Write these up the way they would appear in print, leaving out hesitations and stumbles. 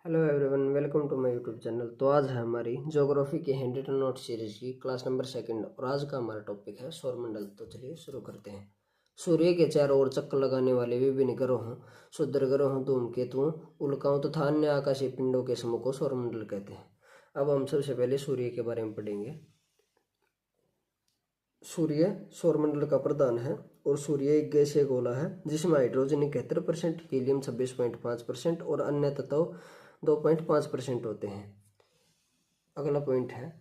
Hello everyone, welcome to my YouTube channel. तो आज है हमारी ज्योग्राफी के हैंड रिटन नोट सीरीज की क्लास नंबर सेकंड और आज का हमारा टॉपिक है सौरमंडल। तो चलिए शुरू करते हैं। सूर्य के चारों ओर चक्कर लगाने वाले विभिन्न ग्रहों, क्षुद्र ग्रहों, धूमकेतुओं, उल्काओं तथा अन्य आकाशीय पिंडों के समूह को सौरमंडल कहते हैं। अब हम सबसे पहले सूर्य के बारे में पढ़ेंगे। सूर्य सौरमंडल का प्रधान है और सूर्य एक गैसीय गोला है जिसमें हाइड्रोजन 71%, हीलियम 26.5% और अन्य तत्व 2.5% होते हैं। अगला पॉइंट है,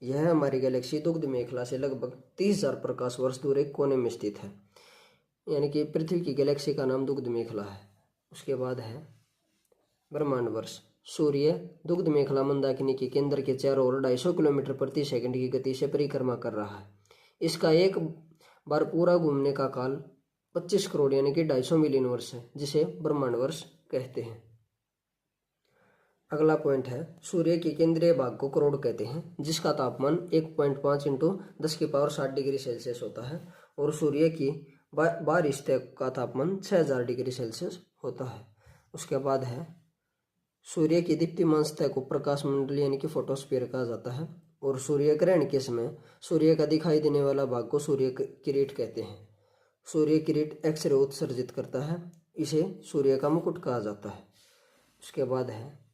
यह हमारी गैलेक्सी दुग्ध मेखला से लगभग 30,000 प्रकाश वर्ष दूर एक कोने में स्थित है, यानी कि पृथ्वी की गैलेक्सी का नाम दुग्ध मेखला है। उसके बाद है ब्रह्मांड वर्ष। सूर्य दुग्ध मेखला मंदाकिनी के केंद्र के चारों ओर 250 किलोमीटर प्रति सेकंड की गति से परिक्रमा कर रहा है। इसका एक बार पूरा घूमने का काल 25 करोड़ यानी कि 250 मिलियन वर्ष है, जिसे ब्रह्मांड वर्ष कहते हैं। अगला पॉइंट है, सूर्य के केंद्रीय भाग को करोड़ कहते हैं, जिसका तापमान 1.5 इंटू 10⁻60 डिग्री सेल्सियस होता है और सूर्य की बाहरी सतह का तापमान 6000 डिग्री सेल्सियस होता है। उसके बाद है, सूर्य की दीप्तिमान सतह को प्रकाश मंडल यानी कि फोटोस्फीयर कहा जाता है और सूर्य ग्रहण के समय सूर्य का दिखाई देने वाला भाग को सूर्य किरीट कहते हैं। सूर्य किरीट एक्स रे उत्सर्जित करता है, इसे सूर्य का मुकुट कहा जाता है। उसके बाद है,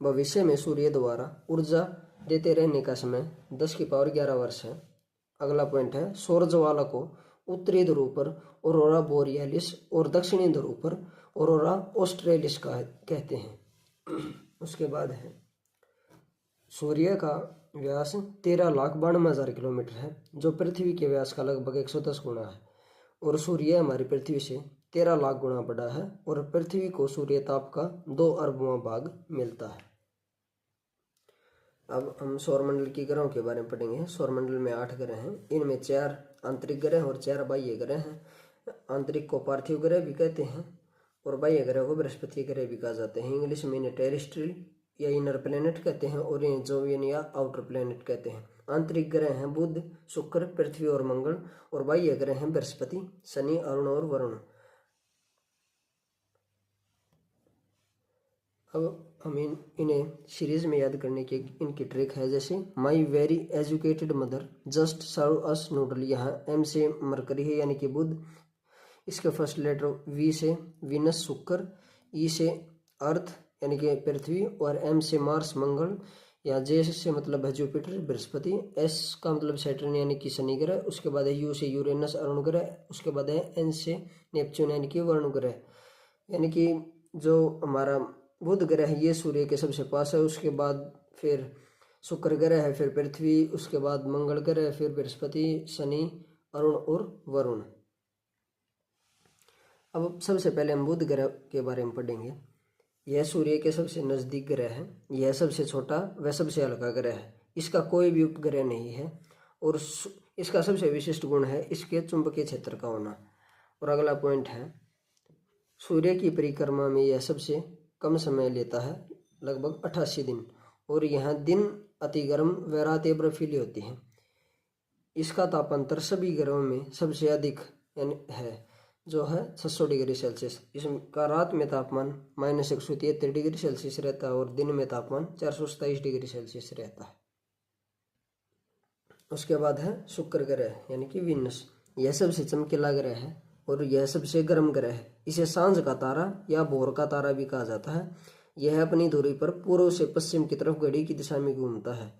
भविष्य में सूर्य द्वारा ऊर्जा देते रहने का समय 10⁻11 वर्ष है। अगला पॉइंट है, सौर ज्वाला को उत्तरी ध्रुव पर औरोरा बोरियालिस और दक्षिणी ध्रुव पर औरोरा ऑस्ट्रेलिस का कहते हैं। उसके बाद है, सूर्य का व्यास 13,92,000 किलोमीटर है, जो पृथ्वी के व्यास का लगभग 110 गुना है और सूर्य हमारी पृथ्वी से 13 लाख गुना बड़ा है और पृथ्वी को सूर्य ताप का 2 अरबवां भाग मिलता है। अब हम सौरमंडल की ग्रहों के बारे में पढ़ेंगे। सौरमंडल में 8 ग्रह हैं, इनमें 4 आंतरिक ग्रह और 4 बाह्य ग्रह हैं। आंतरिक को पार्थिव ग्रह भी कहते हैं और बाह्य ग्रह को बृहस्पति ग्रह भी कहा जाते हैं। इंग्लिश में इन्हें टेरेस्ट्रियल या इनर प्लेनेट कहते हैं और इन्हें जोवियन या आउटर प्लेनेट कहते हैं। आंतरिक ग्रह हैं बुध, शुक्र, पृथ्वी और मंगल और बाह्य ग्रह हैं बृहस्पति, शनि, अरुण और वरुण। अब हम इन्हें सीरीज में याद करने की इनकी ट्रिक है, जैसे my very educated mother just serve us noodle. यहाँ एम से मरकरी है यानी कि बुध, इसके फर्स्ट लेटर वी से वीनस शुक्र, ई से अर्थ यानी कि पृथ्वी और एम से मार्स मंगल, या जे से मतलब है जुपिटर बृहस्पति, एस का मतलब सैटर्न यानी कि शनि ग्रह, उसके बाद है यू से यूरेनस अरुण ग्रह, उसके बाद है एन से नेपच्यून यानी कि वरुण ग्रह। यानी कि जो हमारा बुध ग्रह है ये सूर्य के सबसे पास है, उसके बाद फिर शुक्र ग्रह है, फिर पृथ्वी, उसके बाद मंगल ग्रह, फिर बृहस्पति, शनि, अरुण और वरुण। अब सबसे पहले हम बुध ग्रह के बारे में पढ़ेंगे। यह सूर्य के सबसे नज़दीक ग्रह है, यह सबसे छोटा व सबसे हल्का ग्रह है, इसका कोई भी उपग्रह नहीं है और इसका सबसे विशिष्ट गुण है इसके चुंबकीय क्षेत्र का होना। और अगला पॉइंट है, सूर्य की परिक्रमा में यह सबसे कम समय लेता है, लगभग 88 दिन, और यहाँ दिन अति गर्म व रातें बर्फीली होती हैं। इसका तापांतर सभी ग्रहों में सबसे अधिक है, जो है 600 डिग्री सेल्सियस। इसका रात में तापमान -173 डिग्री सेल्सियस रहता है और दिन में तापमान 427 डिग्री सेल्सियस रहता है। उसके बाद है शुक्र ग्रह यानी कि वीनस। यह सबसे चमकीला ग्रह है और यह सबसे गर्म ग्रह है। इसे सांझ का तारा या भोर का तारा भी कहा जाता है। यह अपनी दूरी पर पूर्व से पश्चिम की तरफ घड़ी की दिशा में घूमता है।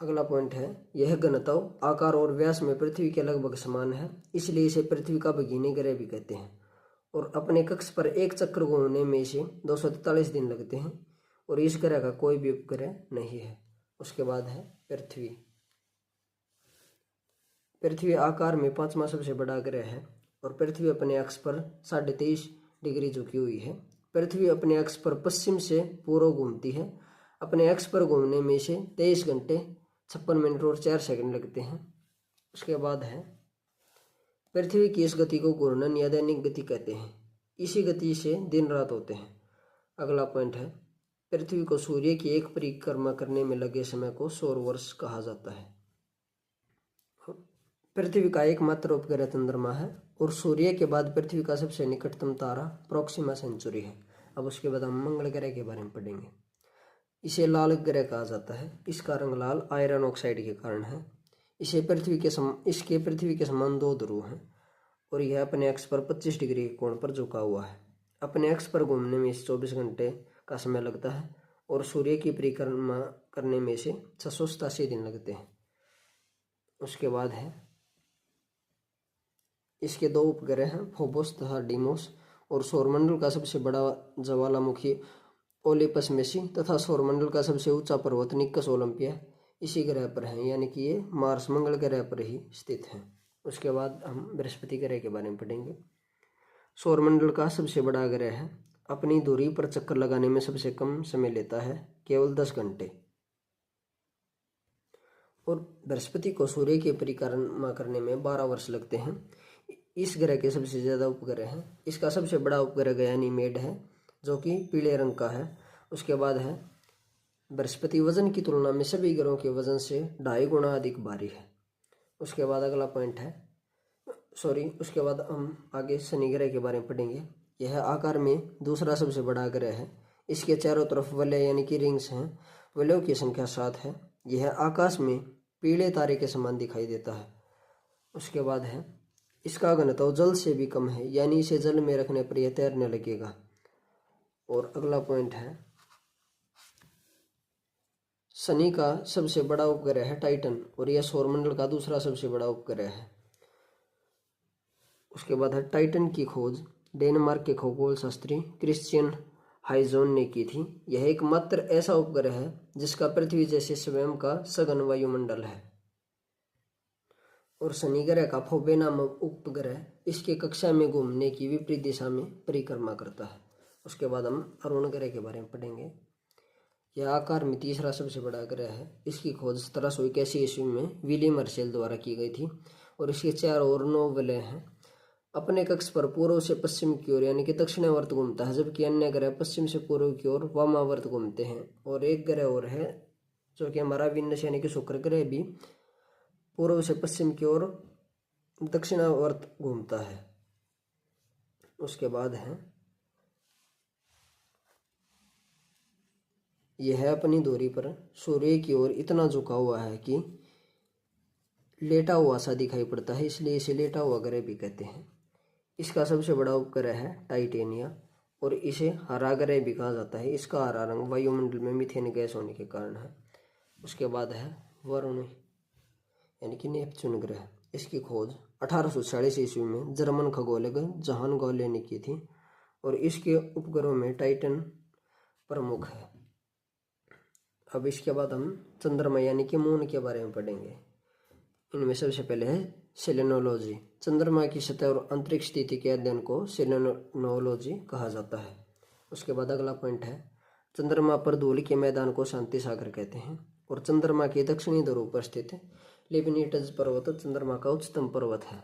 अगला पॉइंट है, यह घनत्व, आकार और व्यास में पृथ्वी के लगभग समान है, इसलिए इसे पृथ्वी का भगीनी ग्रह भी कहते हैं और अपने कक्ष पर एक चक्र घूमने में इसे 243 दिन लगते हैं और इस ग्रह का कोई भी उपग्रह नहीं है। उसके बाद है पृथ्वी। पृथ्वी आकार में 5वां सबसे बड़ा ग्रह है और पृथ्वी अपने अक्ष पर 23.5 डिग्री झुकी हुई है। पृथ्वी अपने अक्ष पर पश्चिम से पूर्व घूमती है। अपने अक्ष पर घूमने में इसे 23 घंटे 56 मिनट और 4 सेकंड लगते हैं। उसके बाद है, पृथ्वी की इस गति को घूर्णन या दैनिक गति कहते हैं। इसी गति से दिन रात होते हैं। अगला पॉइंट है, पृथ्वी को सूर्य की एक परिक्रमा करने में लगे समय को सौर वर्ष कहा जाता है। पृथ्वी का एकमात्र उपग्रह चंद्रमा है और सूर्य के बाद पृथ्वी का सबसे निकटतम तारा प्रोक्सिमा सेंचुरी है। अब उसके बाद हम मंगल ग्रह के बारे में पढ़ेंगे। इसे लाल ग्रह कहा जाता है। इसका रंग लाल आयरन ऑक्साइड के कारण है। इसके पृथ्वी के समान 2 ध्रुव हैं और यह अपने अक्ष पर 25 डिग्री के कोण पर झुका हुआ है। अपने अक्ष पर घूमने में इसे 24 घंटे का समय लगता है और सूर्य की परिक्रमा करने में इसे 687 दिन लगते हैं। उसके बाद है इसके 2 उपग्रह हैं, फोबोस तथा डीमोस, और सौरमंडल का सबसे बड़ा ज्वालामुखी ओलिपस मेसी तथा सौरमंडल का सबसे ऊंचा पर्वत निकस ओलंपिया इसी ग्रह पर है, यानी कि ये मार्स मंगल ग्रह पर ही स्थित है। उसके बाद हम बृहस्पति ग्रह के बारे में पढ़ेंगे। सौरमंडल का सबसे बड़ा ग्रह है। अपनी दूरी पर चक्कर लगाने में सबसे कम समय लेता है, केवल 10 घंटे। और बृहस्पति को सूर्य की परिक्रमा करने में 12 वर्ष लगते हैं। इस ग्रह के सबसे ज़्यादा उपग्रह हैं। इसका सबसे बड़ा उपग्रह गयानीमेड है जो कि पीले रंग का है। उसके बाद है बृहस्पति वजन की तुलना में सभी ग्रहों के वजन से 2.5 गुना अधिक भारी है। उसके बाद अगला पॉइंट है उसके बाद हम आगे शनि ग्रह के बारे में पढ़ेंगे। यह आकार में दूसरा सबसे बड़ा ग्रह है। इसके चारों तरफ वलय यानी कि रिंग्स हैं। वलयों की संख्या 7 है। यह आकाश में पीले तारे के समान दिखाई देता है। उसके बाद है इसका घनत्व जल से भी कम है, यानी इसे जल में रखने पर यह तैरने लगेगा। और अगला पॉइंट है शनि का सबसे बड़ा उपग्रह है टाइटन और यह सौरमंडल का दूसरा सबसे बड़ा उपग्रह है। उसके बाद है टाइटन की खोज डेनमार्क के खगोल शास्त्री क्रिश्चियन हाइजोन ने की थी। यह एकमात्र ऐसा उपग्रह है जिसका पृथ्वी जैसे स्वयं का सघन वायुमंडल है। और शनि ग्रह का फोबे नामक उपग्रह इसके कक्षा में घूमने की विपरीत दिशा में परिक्रमा करता है। उसके बाद हम अरुण ग्रह के बारे में पढ़ेंगे। यह आकार में तीसरा सबसे बड़ा ग्रह है। इसकी खोज 1781 ईस्वी में विलियम हर्शेल द्वारा की गई थी और इसके 4 और 9 वलय हैं। अपने कक्ष पर पूर्व से पश्चिम की ओर यानी कि दक्षिणावर्त घूमता है, जबकि अन्य ग्रह पश्चिम से पूर्व की ओर वामावर्त घूमते हैं। और एक ग्रह और है जो कि हमारा विनस यानी कि शुक्र ग्रह भी पूर्व से पश्चिम की ओर दक्षिणावर्त घूमता है। उसके बाद है यह अपनी दूरी पर सूर्य की ओर इतना झुका हुआ है कि लेटा हुआ सा दिखाई पड़ता है, इसलिए इसे लेटा हुआ ग्रह भी कहते हैं। इसका सबसे बड़ा उपग्रह है टाइटेनिया और इसे हरा ग्रह भी कहा जाता है। इसका हरा रंग वायुमंडल में मीथेन गैस होने के कारण है। उसके बाद है वरुण यानी कि नेपच्यून ग्रह। इसकी खोज 1846 ईस्वी में जर्मन खगोलज्ञ जॉहान गॉले ने की थी और इसके उपग्रहों में टाइटन प्रमुख है। अब इसके बाद हम चंद्रमा यानी कि मून के बारे में पढ़ेंगे। इनमें सबसे पहले है सेलेनोलॉजी। चंद्रमा की सतह और अंतरिक्ष स्थिति के अध्ययन को सेलेनोलॉजी कहा जाता है। उसके बाद अगला पॉइंट है चंद्रमा पर धूल के मैदान को शांति सागर कहते हैं और चंद्रमा के दक्षिणी ध्रुव पर स्थित लेबनिटज पर्वत चंद्रमा का उच्चतम पर्वत है।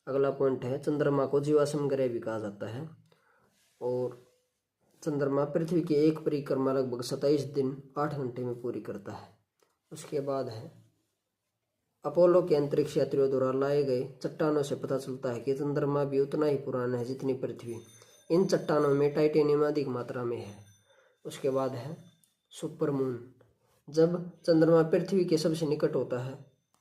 अगला पॉइंट है चंद्रमा को जीवाश्म ग्रह भी कहा जाता है और चंद्रमा पृथ्वी की एक परिक्रमा लगभग 27 दिन 8 घंटे में पूरी करता है। उसके बाद है अपोलो के अंतरिक्ष यात्रियों द्वारा लाए गए चट्टानों से पता चलता है कि चंद्रमा भी उतना ही पुराना है जितनी पृथ्वी। इन चट्टानों में टाइटेनियम अधिक मात्रा में है। उसके बाद है सुपरमून। जब चंद्रमा पृथ्वी के सबसे निकट होता है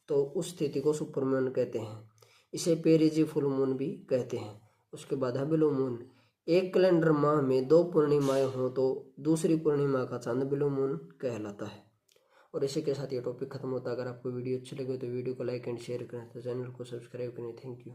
तो उस स्थिति को सुपरमून कहते हैं। इसे पेरिजी फुल मून भी कहते हैं। उसके बाद है ब्लू मून। एक कैलेंडर माह में 2 पूर्णिमाएं हों तो दूसरी पूर्णिमा का चांद ब्लू मून कहलाता है। और इसी के साथ ये टॉपिक खत्म होता है। अगर आपको वीडियो अच्छी लगे तो वीडियो को लाइक एंड शेयर करें, तो चैनल को सब्सक्राइब करें। Thank you.